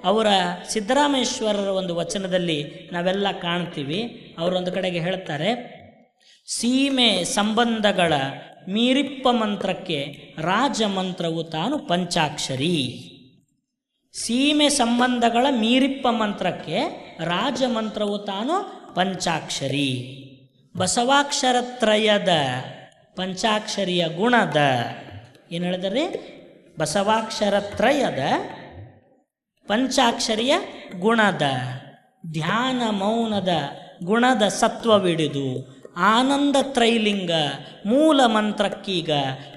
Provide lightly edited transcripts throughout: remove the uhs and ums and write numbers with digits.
ಅವರ ಸಿದ್ದರಾಮೇಶ್ವರರ ಒಂದು ವಚನದಲ್ಲಿ ನಾವೆಲ್ಲ ಕಾಣ್ತೀವಿ. ಅವರೊಂದು ಕಡೆಗೆ ಹೇಳ್ತಾರೆ, ಸೀಮೆ ಸಂಬಂಧಗಳ ಮೀರಿಪ್ಪ ಮಂತ್ರಕ್ಕೆ ರಾಜಮಂತ್ರವು ತಾನು ಪಂಚಾಕ್ಷರಿ. ಸೀಮೆ ಸಂಬಂಧಗಳ ಮೀರಿಪ್ಪ ಮಂತ್ರಕ್ಕೆ ರಾಜಮಂತ್ರವು ತಾನು ಪಂಚಾಕ್ಷರಿ. ಬಸವಾಕ್ಷರತ್ರಯದ ಪಂಚಾಕ್ಷರಿಯ ಗುಣದ ಏನು ಹೇಳಿದರೆ, ಬಸವಾಕ್ಷರತ್ರಯದ ಪಂಚಾಕ್ಷರಿಯ ಗುಣದ ಧ್ಯಾನ ಮೌನದ ಗುಣದ ಸತ್ವವಿಡಿದು ಆನಂದ ತ್ರೈಲಿಂಗ ಮೂಲ ಮಂತ್ರಕ್ಕೀಗ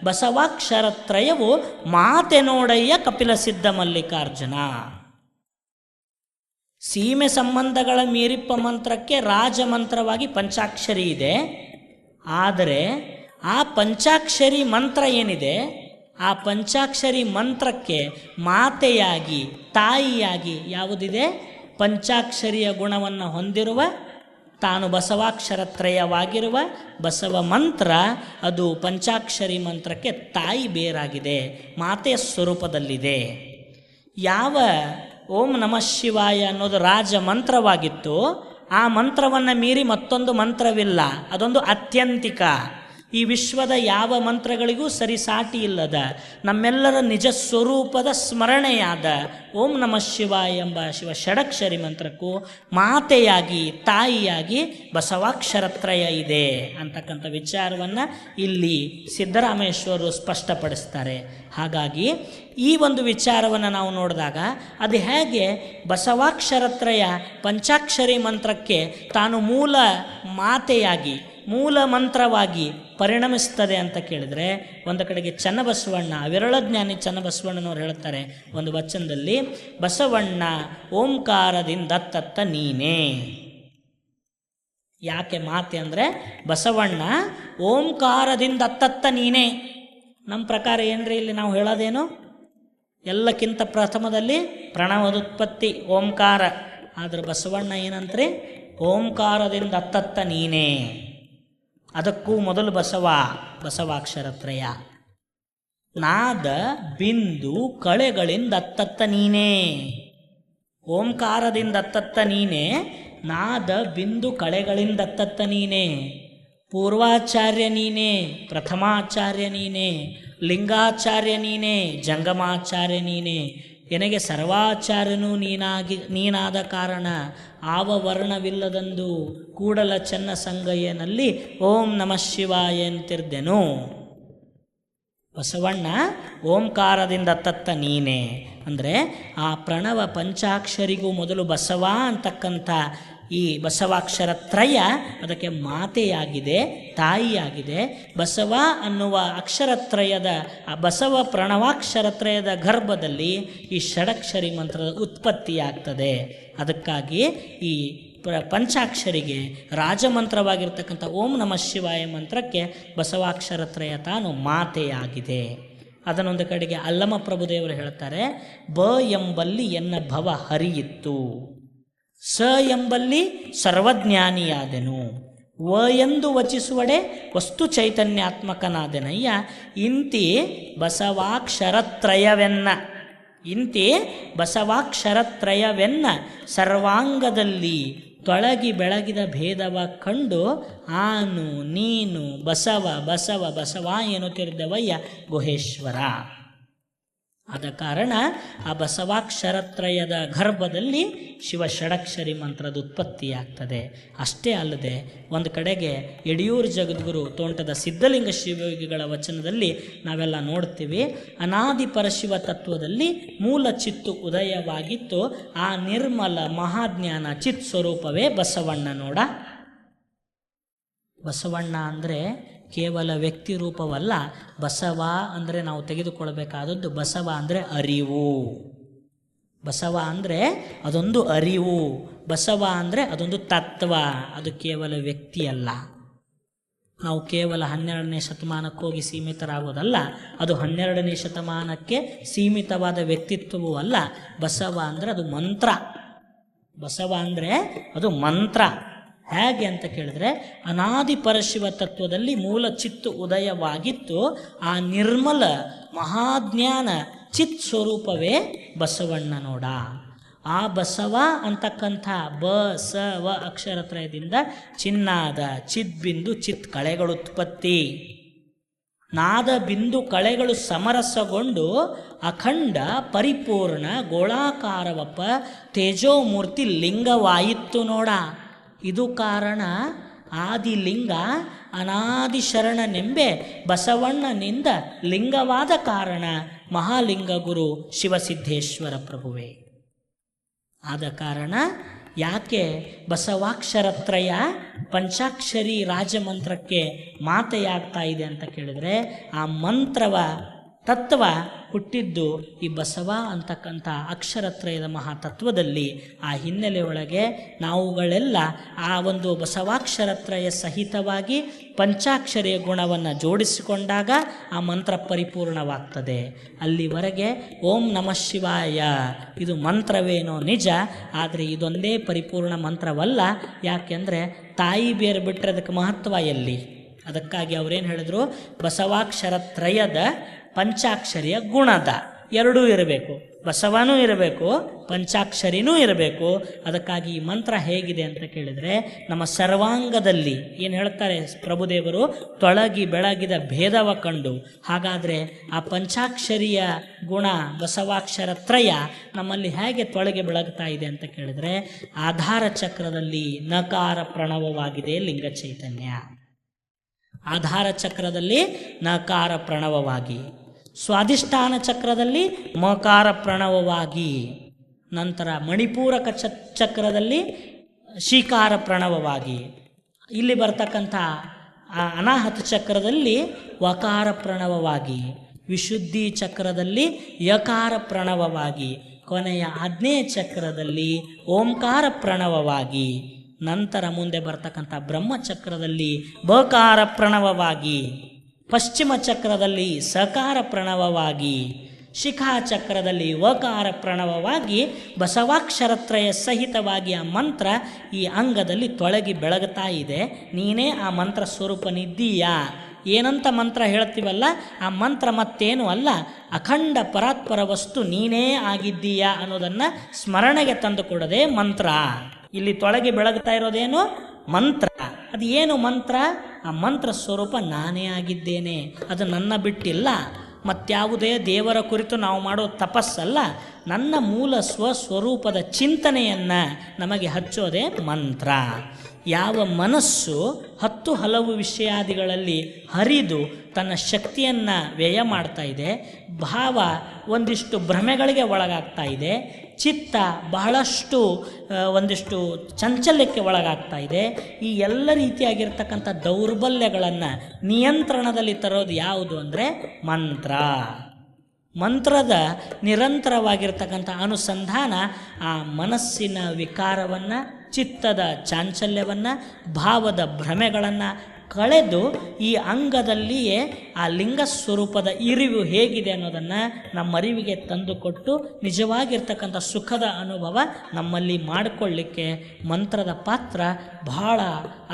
ಬಸವಾಕ್ಷರತ್ರಯವು ಮಾತೆ ನೋಡಯ್ಯ ಕಪಿಲ ಸಿದ್ಧ ಮಲ್ಲಿಕಾರ್ಜುನ. ಸೀಮೆ ಸಂಬಂಧಗಳ ಮೀರಿಪ್ಪ ಮಂತ್ರಕ್ಕೆ ರಾಜಮಂತ್ರವಾಗಿ ಪಂಚಾಕ್ಷರಿ ಇದೆ. ಆದರೆ ಆ ಪಂಚಾಕ್ಷರಿ ಮಂತ್ರ ಏನಿದೆ, ಆ ಪಂಚಾಕ್ಷರಿ ಮಂತ್ರಕ್ಕೆ ಮಾತೆಯಾಗಿ ತಾಯಿಯಾಗಿ ಯಾವುದಿದೆ, ಪಂಚಾಕ್ಷರಿಯ ಗುಣವನ್ನು ಹೊಂದಿರುವ ತಾನು ಬಸವಾಕ್ಷರತ್ರಯವಾಗಿರುವ ಬಸವ ಮಂತ್ರ, ಅದು ಪಂಚಾಕ್ಷರಿ ಮಂತ್ರಕ್ಕೆ ತಾಯಿ ಬೇರಾಗಿದೆ, ಮಾತೆಯ ಸ್ವರೂಪದಲ್ಲಿದೆ. ಯಾವ ಓಂ ನಮಃ ಶಿವಾಯ ಅನ್ನೋದು ರಾಜ ಮಂತ್ರವಾಗಿತ್ತು, ಆ ಮಂತ್ರವನ್ನು ಮೀರಿ ಮತ್ತೊಂದು ಮಂತ್ರವಿಲ್ಲ. ಅದೊಂದು ಅತ್ಯಂತಿಕ, ಈ ವಿಶ್ವದ ಯಾವ ಮಂತ್ರಗಳಿಗೂ ಸರಿಸಾಟಿ ಇಲ್ಲದ ನಮ್ಮೆಲ್ಲರ ನಿಜ ಸ್ವರೂಪದ ಸ್ಮರಣೆಯಾದ ಓಂ ನಮಃ ಶಿವಾಯ ಎಂಬ ಶಿವ ಷಡಕ್ಷರಿ ಮಂತ್ರಕ್ಕೂ ಮಾತೆಯಾಗಿ ತಾಯಿಯಾಗಿ ಬಸವಾಕ್ಷರತ್ರಯ ಇದೆ ಅಂತಕ್ಕಂಥ ವಿಚಾರವನ್ನು ಇಲ್ಲಿ ಸಿದ್ದರಾಮೇಶ್ವರರು ಸ್ಪಷ್ಟಪಡಿಸ್ತಾರೆ. ಹಾಗಾಗಿ ಈ ಒಂದು ವಿಚಾರವನ್ನು ನಾವು ನೋಡಿದಾಗ ಅದು ಹೇಗೆ ಬಸವಾಕ್ಷರತ್ರಯ ಪಂಚಾಕ್ಷರಿ ಮಂತ್ರಕ್ಕೆ ತಾನು ಮೂಲ ಮಾತೆಯಾಗಿ ಮೂಲ ಮಂತ್ರವಾಗಿ ಪರಿಣಮಿಸ್ತದೆ ಅಂತ ಕೇಳಿದರೆ, ಒಂದು ಕಡೆಗೆ ಚನ್ನಬಸವಣ್ಣ, ವಿರಳಜ್ಞಾನಿ ಚನ್ನಬಸವಣ್ಣನವರು ಹೇಳ್ತಾರೆ ಒಂದು ವಚನದಲ್ಲಿ, ಬಸವಣ್ಣ ಓಂಕಾರದಿಂದತ್ತತ್ತ ನೀನೇ. ಯಾಕೆ ಮಾತೆ ಅಂದರೆ, ಬಸವಣ್ಣ ಓಂಕಾರದಿಂದತ್ತತ್ತ ನೀನೇ. ನಮ್ಮ ಪ್ರಕಾರ ಏನ್ರಿ ಇಲ್ಲಿ ನಾವು ಹೇಳೋದೇನು, ಎಲ್ಲಕ್ಕಿಂತ ಪ್ರಥಮದಲ್ಲಿ ಪ್ರಣವದುತ್ಪತ್ತಿ ಓಂಕಾರ. ಆದರೆ ಬಸವಣ್ಣ ಏನಂತ್ರಿ, ಓಂಕಾರದಿಂದ ಅತ್ತತ್ತ ನೀನೇ. ಅದಕ್ಕೂ ಮೊದಲು ಬಸವಾಕ್ಷರತ್ರಯ. ನಾದ ಬಿಂದು ಕಳೆಗಳಿಂದ ಅತ್ತತ್ತ ನೀನೇ. ಓಂಕಾರದಿಂದ ಅತ್ತತ್ತ ನೀನೇ, ನಾದ ಬಿಂದು ಕಳೆಗಳಿಂದ ಅತ್ತತ್ತ ನೀನೇ. ಪೂರ್ವಾಚಾರ್ಯ ನೀನೇ, ಪ್ರಥಮಾಚಾರ್ಯ ನೀನೇ, ಲಿಂಗಾಚಾರ್ಯ ನೀನೇ, ಜಂಗಮಾಚಾರ್ಯ ನೀನೇ. ಎನಗೆ ಸರ್ವಾಚಾರ್ಯನೂ ನೀನಾದ ಕಾರಣ ಆವವರ್ಣವಿಲ್ಲದಂದು ಕೂಡಲ ಚೆನ್ನ ಸಂಗಯ್ಯನಲ್ಲಿ ಓಂ ನಮಃ ಶಿವಾಯ ಎಂತಿರ್ದೆನು. ಬಸವಣ್ಣ ಓಂಕಾರದಿಂದ ತತ್ತ ನೀನೇ ಅಂದರೆ ಆ ಪ್ರಣವ ಪಂಚಾಕ್ಷರಿಗೂ ಮೊದಲು ಬಸವ ಅಂತಕ್ಕಂಥ ಈ ಬಸವಾಕ್ಷರತ್ರಯ ಅದಕ್ಕೆ ಮಾತೆಯಾಗಿದೆ, ತಾಯಿಯಾಗಿದೆ. ಬಸವ ಅನ್ನುವ ಅಕ್ಷರತ್ರಯದ ಆ ಬಸವ ಪ್ರಣವಾಕ್ಷರತ್ರಯದ ಗರ್ಭದಲ್ಲಿ ಈ ಷಡಕ್ಷರಿ ಮಂತ್ರದ ಉತ್ಪತ್ತಿಯಾಗ್ತದೆ. ಅದಕ್ಕಾಗಿ ಈ ಪಂಚಾಕ್ಷರಿಗೆ ರಾಜಮಂತ್ರವಾಗಿರ್ತಕ್ಕಂಥ ಓಂ ನಮಃ ಶಿವಾಯ ಮಂತ್ರಕ್ಕೆ ಬಸವಾಕ್ಷರತ್ರಯ ತಾನು ಮಾತೆಯಾಗಿದೆ. ಅದನ್ನೊಂದು ಕಡೆಗೆ ಅಲ್ಲಮ ಪ್ರಭುದೇವರು ಹೇಳ್ತಾರೆ, ಬ ಎಂಬಲ್ಲಿ ಎನ್ನ ಭವ ಹರಿಯಿತ್ತು, ಸ ಎಂಬಲ್ಲಿ ಸರ್ವಜ್ಞಾನಿಯಾದೆನು, ವ ಎಂದು ವಚಿಸುವಡೆ ವಸ್ತು ಚೈತನ್ಯಾತ್ಮಕನಾದೆನಯ್ಯ. ಇಂತಿ ಬಸವಾಕ್ಷರತ್ರಯವೆನ್ನ, ಇಂತಿ ಬಸವಾಕ್ಷರತ್ರಯವೆನ್ನ ಸರ್ವಾಂಗದಲ್ಲಿ ತೊಳಗಿ ಬೆಳಗಿದ ಭೇದವ ಕಂಡು ಆನು ನೀನು ಬಸವ ಬಸವ ಬಸವ ಎನ್ನುತ್ತಿರುತ್ತವಯ್ಯ ಗುಹೇಶ್ವರ. ಆದ ಕಾರಣ ಆ ಬಸವಾಕ್ಷರತ್ರಯದ ಗರ್ಭದಲ್ಲಿ ಶಿವ ಷಡಕ್ಷರಿ ಮಂತ್ರದ ಉತ್ಪತ್ತಿಯಾಗ್ತದೆ. ಅಷ್ಟೇ ಅಲ್ಲದೆ ಒಂದು ಕಡೆಗೆ ಯಡಿಯೂರು ಜಗದ್ಗುರು ತೋಂಟದ ಸಿದ್ಧಲಿಂಗ ಶಿವಯೋಗಿಗಳ ವಚನದಲ್ಲಿ ನಾವೆಲ್ಲ ನೋಡ್ತೀವಿ, ಅನಾದಿ ಪರಶಿವ ತತ್ವದಲ್ಲಿ ಮೂಲ ಚಿತ್ತು ಉದಯವಾಗಿತ್ತು, ಆ ನಿರ್ಮಲ ಮಹಾಜ್ಞಾನ ಚಿತ್ ಸ್ವರೂಪವೇ ಬಸವಣ್ಣ. ನೋಡ, ಬಸವಣ್ಣ ಅಂದರೆ ಕೇವಲ ವ್ಯಕ್ತಿ ರೂಪವಲ್ಲ. ಬಸವ ಅಂದರೆ ನಾವು ತೆಗೆದುಕೊಳ್ಬೇಕಾದದ್ದು, ಬಸವ ಅಂದರೆ ಅರಿವು. ಬಸವ ಅಂದರೆ ಅದೊಂದು ಅರಿವು. ಬಸವ ಅಂದರೆ ಅದೊಂದು ತತ್ವ, ಅದು ಕೇವಲ ವ್ಯಕ್ತಿಯಲ್ಲ. ನಾವು ಕೇವಲ 12ನೇ ಶತಮಾನಕ್ಕೆ ಹೋಗಿ ಸೀಮಿತರಾಗೋದಲ್ಲ, ಅದು 12ನೇ ಶತಮಾನಕ್ಕೆ ಸೀಮಿತವಾದ ವ್ಯಕ್ತಿತ್ವವೂ ಅಲ್ಲ. ಬಸವ ಅಂದರೆ ಅದು ಮಂತ್ರ. ಬಸವ ಅಂದರೆ ಅದು ಮಂತ್ರ. ಹೇಗೆ ಅಂತ ಕೇಳಿದ್ರೆ, ಅನಾದಿ ಪರಶಿವ ತತ್ವದಲ್ಲಿ ಮೂಲ ಚಿತ್ತು ಉದಯವಾಗಿತ್ತು, ಆ ನಿರ್ಮಲ ಮಹಾಜ್ಞಾನ ಚಿತ್ ಸ್ವರೂಪವೇ ಬಸವಣ್ಣ. ನೋಡ, ಆ ಬಸವ ಅಂತಕ್ಕಂಥ ಬ ಸ ವ ಅಕ್ಷರತ್ರಯದಿಂದ ಚಿನ್ನಾದ ಚಿದ್ಬಿಂದು ಚಿತ್ ಕಳೆಗಳು ಉತ್ಪತ್ತಿ. ನಾದ ಬಿಂದು ಕಳೆಗಳು ಸಮರಸಗೊಂಡು ಅಖಂಡ ಪರಿಪೂರ್ಣ ಗೋಳಾಕಾರವಪ್ಪ ತೇಜೋಮೂರ್ತಿ ಲಿಂಗವಾಯಿತು ನೋಡ. ಇದು ಕಾರಣ ಆದಿಲಿಂಗ ಅನಾದಿ ಶರಣನೆಂಬೆ ಬಸವಣ್ಣನಿಂದ ಲಿಂಗವಾದ ಕಾರಣ ಮಹಾಲಿಂಗ ಗುರು ಶಿವಸಿದ್ದೇಶ್ವರ ಪ್ರಭುವೇ. ಆದ ಕಾರಣ ಯಾಕೆ ಬಸವಾಕ್ಷರತ್ರಯ ಪಂಚಾಕ್ಷರಿ ರಾಜಮಂತ್ರಕ್ಕೆ ಮಾತೆಯಾಗ್ತಾ ಇದೆ ಅಂತ ಕೇಳಿದರೆ, ಆ ಮಂತ್ರವ ತತ್ವ ಹುಟ್ಟಿದ್ದು ಈ ಬಸವ ಅಂತಕ್ಕಂಥ ಅಕ್ಷರತ್ರಯದ ಮಹಾತತ್ವದಲ್ಲಿ. ಆ ಹಿನ್ನೆಲೆ ಒಳಗೆ ನಾವುಗಳೆಲ್ಲ ಆ ಒಂದು ಬಸವಾಕ್ಷರತ್ರಯ ಸಹಿತವಾಗಿ ಪಂಚಾಕ್ಷರಿಯ ಗುಣವನ್ನು ಜೋಡಿಸಿಕೊಂಡಾಗ ಆ ಮಂತ್ರ ಪರಿಪೂರ್ಣವಾಗ್ತದೆ. ಅಲ್ಲಿವರೆಗೆ ಓಂ ನಮಃ ಶಿವಾಯ ಇದು ಮಂತ್ರವೇನೋ ನಿಜ, ಆದರೆ ಇದೊಂದೇ ಪರಿಪೂರ್ಣ ಮಂತ್ರವಲ್ಲ. ಯಾಕೆಂದರೆ ತಾಯಿ ಬೇರು ಬಿಟ್ಟರೆ ಅದಕ್ಕೆ ಮಹತ್ವ ಎಲ್ಲಿ? ಅದಕ್ಕಾಗಿ ಅವರೇನು ಹೇಳಿದ್ರು, ಬಸವಾಕ್ಷರತ್ರಯದ ಪಂಚಾಕ್ಷರಿಯ ಗುಣದ ಎರಡೂ ಇರಬೇಕು, ಬಸವನೂ ಇರಬೇಕು, ಪಂಚಾಕ್ಷರಿನೂ ಇರಬೇಕು. ಅದಕ್ಕಾಗಿ ಈ ಮಂತ್ರ ಹೇಗಿದೆ ಅಂತ ಕೇಳಿದರೆ, ನಮ್ಮ ಸರ್ವಾಂಗದಲ್ಲಿ ಏನು ಹೇಳ್ತಾರೆ ಪ್ರಭುದೇವರು, ತೊಳಗಿ ಬೆಳಗಿದ ಭೇದವ ಕಂಡು. ಹಾಗಾದರೆ ಆ ಪಂಚಾಕ್ಷರಿಯ ಗುಣ ಬಸವಾಕ್ಷರತ್ರಯ ನಮ್ಮಲ್ಲಿ ಹೇಗೆ ತೊಳಗಿ ಬೆಳಗ್ತಾ ಇದೆ ಅಂತ ಕೇಳಿದರೆ, ಆಧಾರ ಚಕ್ರದಲ್ಲಿ ನಕಾರ ಪ್ರಣವವಾಗಿದೆ ಲಿಂಗ ಚೈತನ್ಯ. ಆಧಾರ ಚಕ್ರದಲ್ಲಿ ನಕಾರ ಪ್ರಣವವಾಗಿ, ಸ್ವಾಧಿಷ್ಠಾನ ಚಕ್ರದಲ್ಲಿ ಮಕಾರ ಪ್ರಣವವಾಗಿ, ನಂತರ ಮಣಿಪೂರಕ ಚಕ್ರದಲ್ಲಿ ಶೀಕಾರ ಪ್ರಣವವಾಗಿ, ಇಲ್ಲಿ ಬರ್ತಕ್ಕಂಥ ಅನಾಹತ ಚಕ್ರದಲ್ಲಿ ವಕಾರ ಪ್ರಣವವಾಗಿ, ವಿಶುದ್ಧಿ ಚಕ್ರದಲ್ಲಿ ಯಕಾರ ಪ್ರಣವವಾಗಿ, ಕೊನೆಯ ಆಗ್ನೇಯ ಚಕ್ರದಲ್ಲಿ ಓಂಕಾರ ಪ್ರಣವವಾಗಿ, ನಂತರ ಮುಂದೆ ಬರ್ತಕ್ಕಂಥ ಬ್ರಹ್ಮಚಕ್ರದಲ್ಲಿ ಬಕಾರ ಪ್ರಣವವಾಗಿ, ಪಶ್ಚಿಮ ಚಕ್ರದಲ್ಲಿ ಸಕಾರ ಪ್ರಣವವಾಗಿ, ಶಿಖಾಚಕ್ರದಲ್ಲಿ ವಕಾರ ಪ್ರಣವವಾಗಿ ಬಸವಾಕ್ಷರತ್ರಯ ಸಹಿತವಾಗಿ ಆ ಮಂತ್ರ ಈ ಅಂಗದಲ್ಲಿ ತೊಳಗಿ ಬೆಳಗುತ್ತಾ ಇದೆ. ನೀನೇ ಆ ಮಂತ್ರ ಸ್ವರೂಪನಿದ್ದೀಯಾ. ಏನಂತ ಮಂತ್ರ ಹೇಳ್ತೀವಲ್ಲ, ಆ ಮಂತ್ರ ಮತ್ತೇನು ಅಲ್ಲ, ಅಖಂಡ ಪರಾತ್ಪರ ವಸ್ತು ನೀನೇ ಆಗಿದ್ದೀಯಾ ಅನ್ನೋದನ್ನು ಸ್ಮರಣೆಗೆ ತಂದುಕೊಡದೆ ಮಂತ್ರ. ಇಲ್ಲಿ ತೊಳಗಿ ಬೆಳಗ್ತಾ ಇರೋದೇನು ಮಂತ್ರ. ಅದು ಏನು ಮಂತ್ರ? ಆ ಮಂತ್ರ ಸ್ವರೂಪ ನಾನೇ ಆಗಿದ್ದೇನೆ. ಅದು ನನ್ನ ಬಿಟ್ಟಿಲ್ಲ, ಮತ್ಯಾವುದೇ ದೇವರ ಕುರಿತು ನಾವು ಮಾಡೋ ತಪಸ್ಸಲ್ಲ. ನನ್ನ ಮೂಲ ಸ್ವಸ್ವರೂಪದ ಚಿಂತನೆಯನ್ನು ನಮಗೆ ಹಚ್ಚೋದೇ ಮಂತ್ರ. ಯಾವ ಮನಸ್ಸು 10 ಹಲವು ವಿಷಯಾದಿಗಳಲ್ಲಿ ಹರಿದು ತನ್ನ ಶಕ್ತಿಯನ್ನು ವ್ಯಯ ಮಾಡ್ತಾ ಇದೆ, ಭಾವ ಒಂದಿಷ್ಟು ಭ್ರಮೆಗಳಿಗೆ ಒಳಗಾಗ್ತಾ ಇದೆ, ಚಿತ್ತ ಬಹಳಷ್ಟು ಒಂದಿಷ್ಟು ಚಂಚಲ್ಯಕ್ಕೆ ಒಳಗಾಗ್ತಾ ಇದೆ, ಈ ಎಲ್ಲ ರೀತಿಯಾಗಿರ್ತಕ್ಕಂಥ ದೌರ್ಬಲ್ಯಗಳನ್ನು ನಿಯಂತ್ರಣದಲ್ಲಿ ತರೋದು ಯಾವುದು ಅಂದರೆ ಮಂತ್ರ. ಮಂತ್ರದ ನಿರಂತರವಾಗಿರ್ತಕ್ಕಂಥ ಅನುಸಂಧಾನ ಆ ಮನಸ್ಸಿನ ವಿಕಾರವನ್ನು, ಚಿತ್ತದ ಚಾಂಚಲ್ಯವನ್ನು, ಭಾವದ ಭ್ರಮೆಗಳನ್ನು ಕಳೆದು ಈ ಅಂಗದಲ್ಲಿಯೇ ಆ ಲಿಂಗ ಸ್ವರೂಪದ ಇರಿವು ಹೇಗಿದೆ ಅನ್ನೋದನ್ನು ನಮ್ಮ ಅರಿವಿಗೆ ತಂದುಕೊಟ್ಟು ನಿಜವಾಗಿರ್ತಕ್ಕಂಥ ಸುಖದ ಅನುಭವ ನಮ್ಮಲ್ಲಿ ಮಾಡಿಕೊಳ್ಳಿಕ್ಕೆ ಮಂತ್ರದ ಪಾತ್ರ ಬಹಳ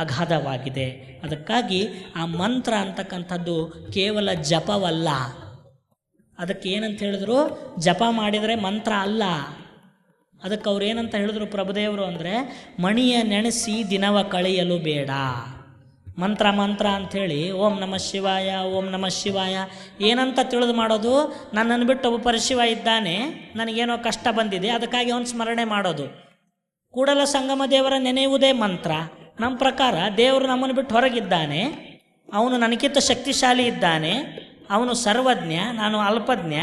ಅಗಾಧವಾಗಿದೆ. ಅದಕ್ಕಾಗಿ ಆ ಮಂತ್ರ ಅಂತಕ್ಕಂಥದ್ದು ಕೇವಲ ಜಪವಲ್ಲ. ಅದಕ್ಕೆ ಏನಂತ ಹೇಳಿದ್ರು, ಜಪ ಮಾಡಿದರೆ ಮಂತ್ರ ಅಲ್ಲ. ಅದಕ್ಕೆ ಅವ್ರು ಏನಂತ ಹೇಳಿದ್ರು ಪ್ರಭುದೇವರು ಅಂದರೆ, ಮಣಿಯ ನೆನೆಸಿ ದಿನವ ಕಳೆಯಲು ಬೇಡ. ಮಂತ್ರ ಮಂತ್ರ ಅಂಥೇಳಿ ಓಂ ನಮಃ ಶಿವಾಯ ಓಂ ನಮಃ ಶಿವಾಯ ಏನಂತ ತಿಳಿದು ಮಾಡೋದು? ನನ್ನನ್ನು ಬಿಟ್ಟು ಒಬ್ಬ ಪರಶಿವ ಇದ್ದಾನೆ, ನನಗೇನೋ ಕಷ್ಟ ಬಂದಿದೆ, ಅದಕ್ಕಾಗಿ ಅವನು ಸ್ಮರಣೆ ಮಾಡೋದು. ಕೂಡಲ ಸಂಗಮ ದೇವರ ನೆನೆಯುವುದೇ ಮಂತ್ರ. ನಮ್ಮ ಪ್ರಕಾರ ದೇವರು ನಮ್ಮನ್ನು ಬಿಟ್ಟು ಹೊರಗಿದ್ದಾನೆ, ಅವನು ನನಗಿಂತ ಶಕ್ತಿಶಾಲಿ ಇದ್ದಾನೆ, ಅವನು ಸರ್ವಜ್ಞ, ನಾನು ಅಲ್ಪಜ್ಞ,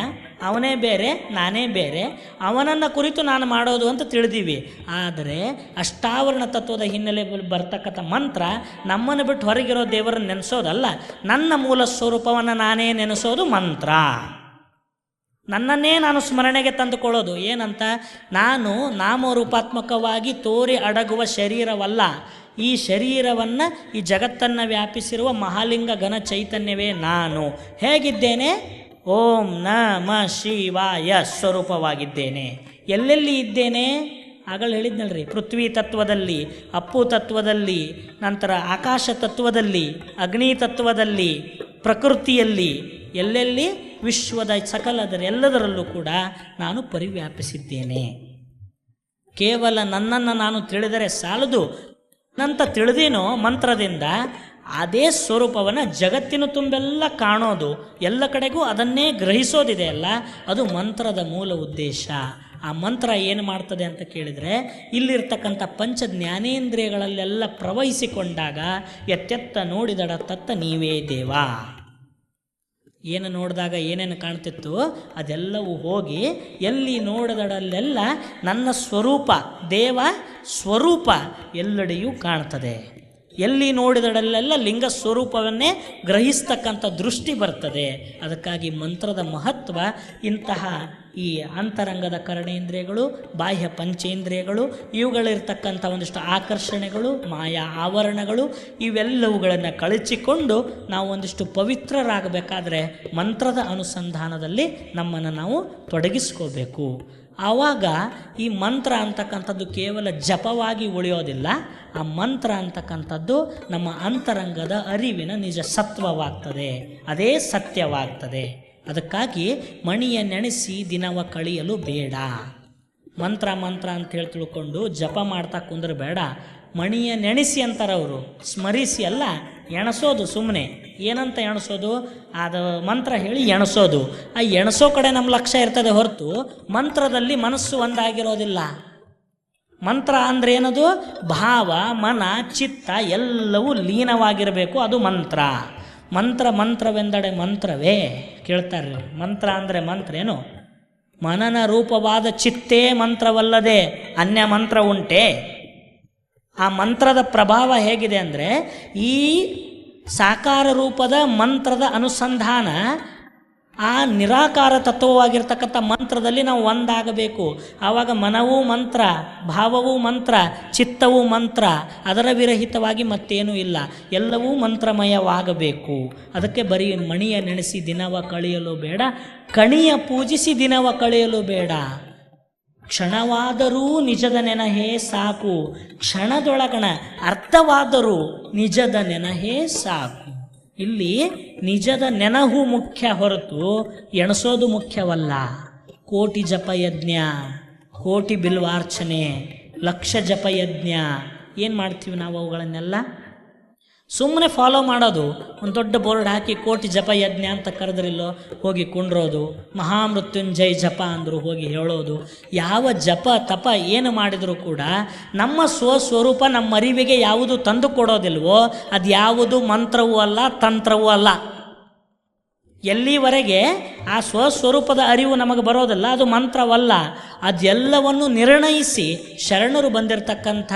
ಅವನೇ ಬೇರೆ ನಾನೇ ಬೇರೆ, ಅವನನ್ನು ಕುರಿತು ನಾನು ಮಾಡೋದು ಅಂತ ತಿಳಿದೀವಿ. ಆದರೆ ಅಷ್ಟಾವರಣ ತತ್ವದ ಹಿನ್ನೆಲೆ ಬರ್ತಕ್ಕಂಥ ಮಂತ್ರ ನಮ್ಮನ್ನು ಬಿಟ್ಟು ಹೊರಗಿರೋ ದೇವರನ್ನು ನೆನೆಸೋದಲ್ಲ, ನನ್ನ ಮೂಲ ಸ್ವರೂಪವನ್ನು ನಾನೇ ನೆನೆಸೋದು ಮಂತ್ರ. ನನ್ನನ್ನೇ ನಾನು ಸ್ಮರಣೆಗೆ ತಂದುಕೊಳ್ಳೋದು. ಏನಂತ? ನಾನು ನಾಮರೂಪಾತ್ಮಕವಾಗಿ ತೋರಿ ಅಡಗುವ ಶರೀರವಲ್ಲ. ಈ ಶರೀರವನ್ನು, ಈ ಜಗತ್ತನ್ನು ವ್ಯಾಪಿಸಿರುವ ಮಹಾಲಿಂಗ ಘನ ಚೈತನ್ಯವೇ ನಾನು. ಹೇಗಿದ್ದೇನೆ? ಓಂ ನಮಃ ಶಿವಾಯ ಸ್ವರೂಪವಾಗಿದ್ದೇನೆ. ಎಲ್ಲೆಲ್ಲಿ ಇದ್ದೇನೆ? ಆಗಲೇ ಹೇಳಿದ್ನಲ್ರಿ, ಪೃಥ್ವಿ ತತ್ವದಲ್ಲಿ, ಅಪ್ಪು ತತ್ವದಲ್ಲಿ, ನಂತರ ಆಕಾಶ ತತ್ವದಲ್ಲಿ, ಅಗ್ನಿ ತತ್ವದಲ್ಲಿ, ಪ್ರಕೃತಿಯಲ್ಲಿ, ಎಲ್ಲೆಲ್ಲಿ ವಿಶ್ವದ ಸಕಲದರೆಲ್ಲದರಲ್ಲೂ ಕೂಡ ನಾನು ಪರಿವ್ಯಾಪಿಸಿದ್ದೇನೆ. ಕೇವಲ ನನ್ನನ್ನು ನಾನು ತಿಳಿದರೆ ಸಾಲದು, ನಂತ ತಿಳಿದೇನೋ ಮಂತ್ರದಿಂದ ಅದೇ ಸ್ವರೂಪವನ್ನು ಜಗತ್ತಿನ ತುಂಬೆಲ್ಲ ಕಾಣೋದು, ಎಲ್ಲ ಕಡೆಗೂ ಅದನ್ನೇ ಗ್ರಹಿಸೋದಿದೆ ಅಲ್ಲ, ಅದು ಮಂತ್ರದ ಮೂಲ ಉದ್ದೇಶ. ಆ ಮಂತ್ರ ಏನು ಮಾಡ್ತದೆ ಅಂತ ಕೇಳಿದರೆ, ಇಲ್ಲಿರ್ತಕ್ಕಂಥ ಪಂಚ ಜ್ಞಾನೇಂದ್ರಿಯಗಳಲ್ಲೆಲ್ಲ ಪ್ರವಹಿಸಿಕೊಂಡಾಗ ಎತ್ತೆತ್ತ ನೋಡಿದಡ ತತ್ತ ನೀವೇ ದೇವ. ಏನು ನೋಡಿದಾಗ ಏನೇನು ಕಾಣ್ತಿತ್ತು ಅದೆಲ್ಲವೂ ಹೋಗಿ ಎಲ್ಲಿ ನೋಡಿದಡಲ್ಲೆಲ್ಲ ನನ್ನ ಸ್ವರೂಪ, ದೇವ ಸ್ವರೂಪ ಎಲ್ಲೆಡೆಯೂ ಕಾಣ್ತದೆ. ಎಲ್ಲಿ ನೋಡಿದಡಲ್ಲೆಲ್ಲ ಲಿಂಗ ಸ್ವರೂಪವನ್ನೇ ಗ್ರಹಿಸ್ತಕ್ಕಂಥ ದೃಷ್ಟಿ ಬರ್ತದೆ. ಅದಕ್ಕಾಗಿ ಮಂತ್ರದ ಮಹತ್ವ ಇಂತಹ ಈ ಅಂತರಂಗದ ಕರ್ಣೇಂದ್ರಿಯಗಳು, ಬಾಹ್ಯ ಪಂಚೇಂದ್ರಿಯಗಳು, ಇವುಗಳಿರ್ತಕ್ಕಂಥ ಒಂದಿಷ್ಟು ಆಕರ್ಷಣೆಗಳು, ಮಾಯಾ ಆವರಣಗಳು, ಇವೆಲ್ಲವುಗಳನ್ನು ಕಳಚಿಕೊಂಡು ನಾವು ಒಂದಿಷ್ಟು ಪವಿತ್ರರಾಗಬೇಕಾದ್ರೆ ಮಂತ್ರದ ಅನುಸಂಧಾನದಲ್ಲಿ ನಮ್ಮನ್ನು ನಾವು ತೊಡಗಿಸ್ಕೋಬೇಕು. ಆವಾಗ ಈ ಮಂತ್ರ ಅಂತಕ್ಕಂಥದ್ದು ಕೇವಲ ಜಪವಾಗಿ ಉಳಿಯೋದಿಲ್ಲ. ಆ ಮಂತ್ರ ಅಂತಕ್ಕಂಥದ್ದು ನಮ್ಮ ಅಂತರಂಗದ ಅರಿವಿನ ನಿಜ ಸತ್ವವಾಗ್ತದೆ, ಅದೇ ಸತ್ಯವಾಗ್ತದೆ. ಅದಕ್ಕಾಗಿ ಮಣಿಯ ನೆನೆಸಿ ದಿನವ ಕಳೆಯಲು ಬೇಡ. ಮಂತ್ರ ಮಂತ್ರ ಅಂತೇಳಿ ತಿಳ್ಕೊಂಡು ಜಪ ಮಾಡ್ತಾ ಕುಂದ್ರೆ ಬೇಡ. ಮಣಿಯ ನೆನೆಸಿ ಅಂತಾರವರು, ಸ್ಮರಿಸಿ ಅಲ್ಲ, ಎಣಸೋದು. ಸುಮ್ಮನೆ ಏನಂತ ಎಣಸೋದು? ಅದು ಮಂತ್ರ ಹೇಳಿ ಎಣಸೋದು. ಆ ಎಣಸೋ ಕಡೆ ನಮ್ಮ ಲಕ್ಷ್ಯ ಇರ್ತದೆ ಹೊರತು ಮಂತ್ರದಲ್ಲಿ ಮನಸ್ಸು ಒಂದಾಗಿರೋದಿಲ್ಲ. ಮಂತ್ರ ಅಂದರೆ ಏನದು? ಭಾವ, ಮನ, ಚಿತ್ತ ಎಲ್ಲವೂ ಲೀನವಾಗಿರಬೇಕು, ಅದು ಮಂತ್ರ. ಮಂತ್ರವೆಂದಡೆ ಮಂತ್ರವೇ ಕೇಳ್ತಾರೆ. ಮಂತ್ರ ಅಂದರೆ ಮಂತ್ರ ಏನು? ಮನನ ರೂಪವಾದ ಚಿತ್ತೇ ಮಂತ್ರವಲ್ಲದೆ ಅನ್ಯ ಮಂತ್ರ ಉಂಟೆ? ಆ ಮಂತ್ರದ ಪ್ರಭಾವ ಹೇಗಿದೆ ಅಂದರೆ, ಈ ಸಾಕಾರ ರೂಪದ ಮಂತ್ರದ ಅನುಸಂಧಾನ ಆ ನಿರಾಕಾರ ತತ್ವವಾಗಿರ್ತಕ್ಕಂಥ ಮಂತ್ರದಲ್ಲಿ ನಾವು ಒಂದಾಗಬೇಕು. ಆವಾಗ ಮನವೂ ಮಂತ್ರ, ಭಾವವೂ ಮಂತ್ರ, ಚಿತ್ತವೂ ಮಂತ್ರ, ಅದರ ವಿರಹಿತವಾಗಿ ಮತ್ತೇನೂ ಇಲ್ಲ, ಎಲ್ಲವೂ ಮಂತ್ರಮಯವಾಗಬೇಕು. ಅದಕ್ಕೆ ಬರೀ ಮಣಿಯ ನೆನೆಸಿ ದಿನವ ಕಳೆಯಲು ಬೇಡ, ಕಣಿಯ ಪೂಜಿಸಿ ದಿನವ ಕಳೆಯಲು ಬೇಡ. ಕ್ಷಣವಾದರೂ ನಿಜದ ನೆನಹೇ ಸಾಕು, ಕ್ಷಣದೊಳಗಣ ಅರ್ಥವಾದರೂ ನಿಜದ ನೆನಹೇ ಸಾಕು. ಇಲ್ಲಿ ನಿಜದ ನೆನಹು ಮುಖ್ಯ ಹೊರತು ಎಣಸೋದು ಮುಖ್ಯವಲ್ಲ. ಕೋಟಿ ಜಪಯಜ್ಞ, ಕೋಟಿ ಬಿಲ್ವಾರ್ಚನೆ, ಲಕ್ಷ ಜಪಯಜ್ಞ ಏನು ಮಾಡ್ತೀವಿ ನಾವು? ಅವುಗಳನ್ನೆಲ್ಲ ಸುಮ್ಮನೆ ಫಾಲೋ ಮಾಡೋದು. ಒಂದು ದೊಡ್ಡ ಬೋರ್ಡ್ ಹಾಕಿ ಕೋಟಿ ಜಪ ಯಜ್ಞ ಅಂತ ಕರೆದ್ರಿಲ್ಲೋ ಹೋಗಿ ಕುಂಡ್ರೋದು, ಮಹಾಮೃತ್ಯುಂಜಯ ಜಪ ಅಂದರು ಹೋಗಿ ಹೇಳೋದು. ಯಾವ ಜಪ ತಪ ಏನು ಮಾಡಿದರೂ ಕೂಡ ನಮ್ಮ ಸ್ವಸ್ವರೂಪ ನಮ್ಮ ಅರಿವಿಗೆ ಯಾವುದು ತಂದು ಕೊಡೋದಿಲ್ವೋ ಅದು ಯಾವುದು ಮಂತ್ರವೂ ಅಲ್ಲ, ತಂತ್ರವೂ ಅಲ್ಲ. ಎಲ್ಲಿವರೆಗೆ ಆ ಸ್ವಸ್ವರೂಪದ ಅರಿವು ನಮಗೆ ಬರೋದಲ್ಲ ಅದು ಮಂತ್ರವಲ್ಲ. ಅದೆಲ್ಲವನ್ನು ನಿರ್ಣಯಿಸಿ ಶರಣರು ಬಂದಿರತಕ್ಕಂಥ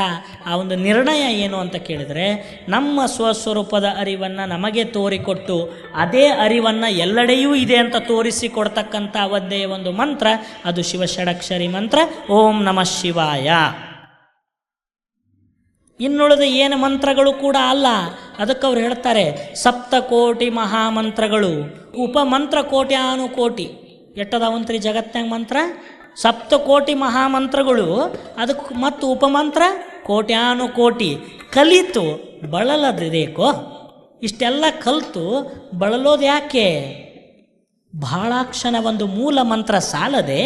ಆ ಒಂದು ನಿರ್ಣಯ ಏನು ಅಂತ ಕೇಳಿದರೆ, ನಮ್ಮ ಸ್ವಸ್ವರೂಪದ ಅರಿವನ್ನು ನಮಗೆ ತೋರಿಕೊಟ್ಟು ಅದೇ ಅರಿವನ್ನು ಎಲ್ಲೆಡೆಯೂ ಇದೆ ಅಂತ ತೋರಿಸಿಕೊಡ್ತಕ್ಕಂಥ ಒಂದೇ ಒಂದು ಮಂತ್ರ, ಅದು ಶಿವಷಡಕ್ಷರಿ ಮಂತ್ರ, ಓಂ ನಮಃ ಶಿವಾಯ. ಇನ್ನುಳಿದ ಏನು ಮಂತ್ರಗಳು ಕೂಡ ಅಲ್ಲ. ಅದಕ್ಕೆ ಅವ್ರು ಹೇಳ್ತಾರೆ ಸಪ್ತಕೋಟಿ ಮಹಾಮಂತ್ರಗಳು, ಉಪಮಂತ್ರ ಕೋಟ್ಯಾನುಕೋಟಿ. ಎಟ್ಟದಾವಂತ್ರಿ ಜಗತ್ನಾಗ ಮಂತ್ರ? ಸಪ್ತಕೋಟಿ ಮಹಾಮಂತ್ರಗಳು, ಅದಕ್ಕೆ ಮತ್ತು ಉಪಮಂತ್ರ ಕೋಟ್ಯಾನುಕೋಟಿ. ಕಲಿತು ಬಳಲದೇಕೋ? ಇಷ್ಟೆಲ್ಲ ಕಲಿತು ಬಳಲೋದು ಯಾಕೆ? ಬಹಳಾಕ್ಷಣ ಒಂದು ಮೂಲ ಮಂತ್ರ ಸಾಲದೆ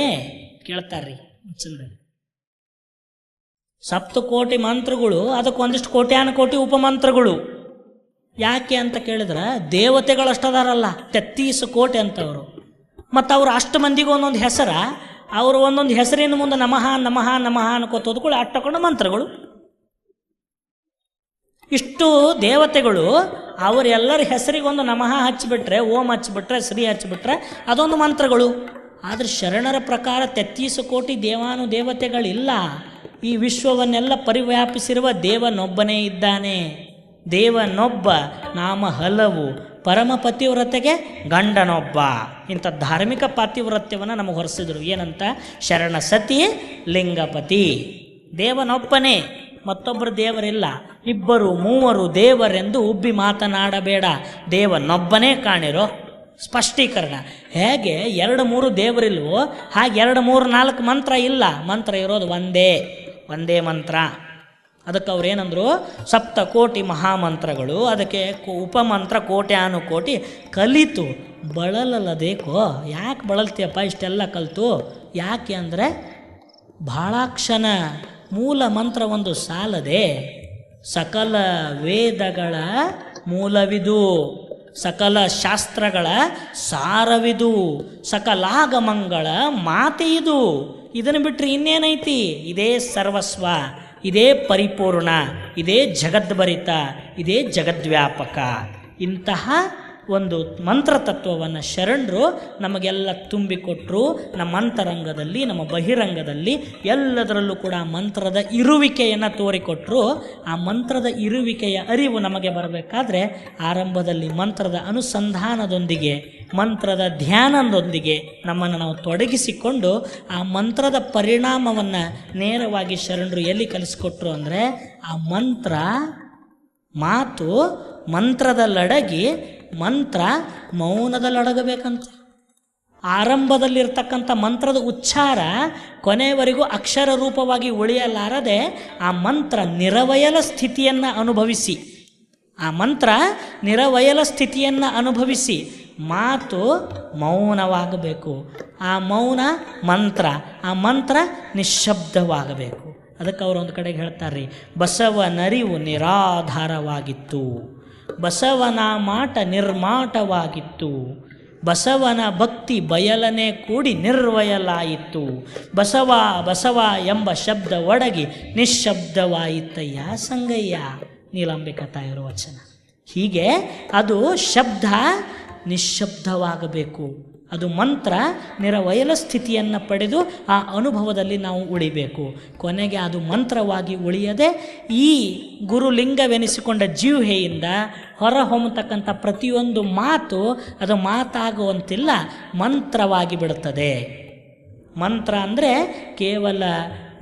ಕೇಳ್ತಾರ್ರಿ. ಸಪ್ತಕೋಟಿ ಮಂತ್ರಗಳು, ಅದಕ್ಕೊಂದಿಷ್ಟು ಕೋಟ್ಯಾನುಕೋಟಿ ಉಪಮಂತ್ರಗಳು. ಯಾಕೆ ಅಂತ ಕೇಳಿದ್ರೆ, ದೇವತೆಗಳಷ್ಟದಾರಲ್ಲ 33 ಕೋಟಿ ಅಂತವರು. ಮತ್ತು ಅವರು ಅಷ್ಟು ಮಂದಿಗೂ ಒಂದೊಂದು ಹೆಸರ, ಅವರು ಒಂದೊಂದು ಹೆಸರಿನ ಮುಂದೆ ನಮಃ ನಮಃ ನಮಃ ಅನ್ಕೋತೋದು ಕೂಡ ಅಷ್ಟಕೊಂಡು ಮಂತ್ರಗಳು. ಇಷ್ಟು ದೇವತೆಗಳು ಅವರೆಲ್ಲರ ಹೆಸರಿಗೊಂದು ನಮಃ ಹಚ್ಚಿಬಿಟ್ರೆ, ಓಂ ಹಚ್ಚಿಬಿಟ್ರೆ, ಶ್ರೀ ಹಚ್ಚಿಬಿಟ್ರೆ ಅದೊಂದು ಮಂತ್ರಗಳು. ಆದರೆ ಶರಣರ ಪ್ರಕಾರ 33 ಕೋಟಿ ದೇವಾನು ದೇವತೆಗಳಿಲ್ಲ. ಈ ವಿಶ್ವವನ್ನೆಲ್ಲ ಪರಿವ್ಯಾಪಿಸಿರುವ ದೇವನೊಬ್ಬನೇ ಇದ್ದಾನೆ. ದೇವನೊಬ್ಬ, ನಾಮ ಹಲವು, ಪರಮ ಪತಿವ್ರತೆಗೆ ಗಂಡನೊಬ್ಬ. ಇಂಥ ಧಾರ್ಮಿಕ ಪಾತಿವ್ರತ್ಯವನ್ನು ನಮಗೆ ಹೊರಿಸಿದ್ರು. ಏನಂತ? ಶರಣ ಸತಿ ಲಿಂಗಪತಿ. ದೇವನೊಬ್ಬನೇ, ಮತ್ತೊಬ್ಬರು ದೇವರಿಲ್ಲ. ಇಬ್ಬರು ಮೂವರು ದೇವರೆಂದು ಉಬ್ಬಿ ಮಾತನಾಡಬೇಡ, ದೇವನೊಬ್ಬನೇ ಕಾಣಿರೋ. ಸ್ಪಷ್ಟೀಕರಣ. ಹೇಗೆ 2-3 ದೇವರಿಲ್ವೋ ಹಾಗೆ 2-3-4 ಮಂತ್ರ ಇಲ್ಲ. ಮಂತ್ರ ಇರೋದು ಒಂದೇ ಮಂತ್ರ. ಅದಕ್ಕೆ ಅವ್ರು ಏನಂದರು? ಸಪ್ತಕೋಟಿ ಮಹಾಮಂತ್ರಗಳು, ಅದಕ್ಕೆ ಉಪಮಂತ್ರ ಕೋಟ್ಯಾನುಕೋಟಿ. ಕಲಿತು ಬಳಲದೇಕೋ? ಯಾಕೆ ಬಳಲ್ತೀಯಪ್ಪ ಇಷ್ಟೆಲ್ಲ ಕಲಿತು? ಯಾಕೆ ಅಂದರೆ ಭಾಳಾಕ್ಷನ ಮೂಲ ಮಂತ್ರ ಒಂದು ಸಾಲದೆ ಸಕಲ ವೇದಗಳ ಮೂಲವಿದು, ಸಕಲ ಶಾಸ್ತ್ರಗಳ ಸಾರವಿದು, ಸಕಲಾಗಮಗಳ ಮಾತೆ ಇದು. ಇದನ್ನು ಬಿಟ್ಟರೆ ಇನ್ನೇನೈತಿ? ಇದೇ ಸರ್ವಸ್ವ, ಇದೇ ಪರಿಪೂರ್ಣ, ಇದೇ ಜಗದ್ಭರಿತ, ಇದೇ ಜಗದ್ವ್ಯಾಪಕ. ಇಂತಹ ಒಂದು ಮಂತ್ರತತ್ವವನ್ನು ಶರಣರು ನಮಗೆಲ್ಲ ತುಂಬಿಕೊಟ್ಟರು. ನಮ್ಮ ಅಂತರಂಗದಲ್ಲಿ, ನಮ್ಮ ಬಹಿರಂಗದಲ್ಲಿ ಎಲ್ಲದರಲ್ಲೂ ಕೂಡ ಮಂತ್ರದ ಇರುವಿಕೆಯನ್ನು ತೋರಿಕೊಟ್ಟರು. ಆ ಮಂತ್ರದ ಇರುವಿಕೆಯ ಅರಿವು ನಮಗೆ ಬರಬೇಕಾದ್ರೆ ಆರಂಭದಲ್ಲಿ ಮಂತ್ರದ ಅನುಸಂಧಾನದೊಂದಿಗೆ, ಮಂತ್ರದ ಧ್ಯಾನದೊಂದಿಗೆ ನಮ್ಮನ್ನು ನಾವು ತೊಡಗಿಸಿಕೊಂಡು ಆ ಮಂತ್ರದ ಪರಿಣಾಮವನ್ನು ನೇರವಾಗಿ ಶರಣರು ಎಲ್ಲಿ ಕಲಿಸ್ಕೊಟ್ರು ಅಂದರೆ, ಆ ಮಂತ್ರ ಮಾತು ಮಂತ್ರದಲ್ಲಡಗಿ ಮಂತ್ರ ಮೌನದಲ್ಲಡಗಬೇಕಂತ. ಆರಂಭದಲ್ಲಿರ್ತಕ್ಕಂಥ ಮಂತ್ರದ ಉಚ್ಚಾರ ಕೊನೆಯವರೆಗೂ ಅಕ್ಷರ ರೂಪವಾಗಿ ಉಳಿಯಲಾರದೆ ಆ ಮಂತ್ರ ನಿರವಯಲ ಸ್ಥಿತಿಯನ್ನು ಅನುಭವಿಸಿ, ಆ ಮಂತ್ರ ನಿರವಯಲ ಸ್ಥಿತಿಯನ್ನು ಅನುಭವಿಸಿ ಮಾತು ಮೌನವಾಗಬೇಕು. ಆ ಮೌನ ಮಂತ್ರ, ಆ ಮಂತ್ರ ನಿಶ್ಶಬ್ದವಾಗಬೇಕು. ಅದಕ್ಕೆ ಅವರು ಒಂದು ಕಡೆಗೆ ಹೇಳ್ತಾರೆ ರೀ, ಬಸವನರಿವು ನಿರಾಧಾರವಾಗಿತ್ತು, ಬಸವನ ಮಾಟ ನಿರ್ಮಾಟವಾಗಿತ್ತು, ಬಸವನ ಭಕ್ತಿ ಬಯಲನೆ ಕೂಡಿ ನಿರ್ವಯಲಾಯಿತು, ಬಸವ ಬಸವ ಎಂಬ ಶಬ್ದ ಒಡಗಿ ನಿಶ್ಶಬ್ದವಾಯಿತಯ್ಯ ಸಂಗಯ್ಯ. ನೀಲಾಂಬಿಕಾ ತಾಯಿಯರ ವಚನ. ಹೀಗೆ ಅದು ಶಬ್ದ ನಿಶ್ಶಬ್ದವಾಗಬೇಕು. ಅದು ಮಂತ್ರ ನಿರವಯಲ ಸ್ಥಿತಿಯನ್ನು ಪಡೆದು ಆ ಅನುಭವದಲ್ಲಿ ನಾವು ಉಳಿಬೇಕು. ಕೊನೆಗೆ ಅದು ಮಂತ್ರವಾಗಿ ಉಳಿಯದೆ ಈ ಗುರುಲಿಂಗವೆನಿಸಿಕೊಂಡ ಜಿಹ್ವೆಯಿಂದ ಹೊರಹೊಮ್ಮತಕ್ಕಂಥ ಪ್ರತಿಯೊಂದು ಮಾತು ಅದು ಮಾತಾಗುವಂತಿಲ್ಲ, ಮಂತ್ರವಾಗಿ ಬಿಡುತ್ತದೆ. ಮಂತ್ರ ಅಂದರೆ ಕೇವಲ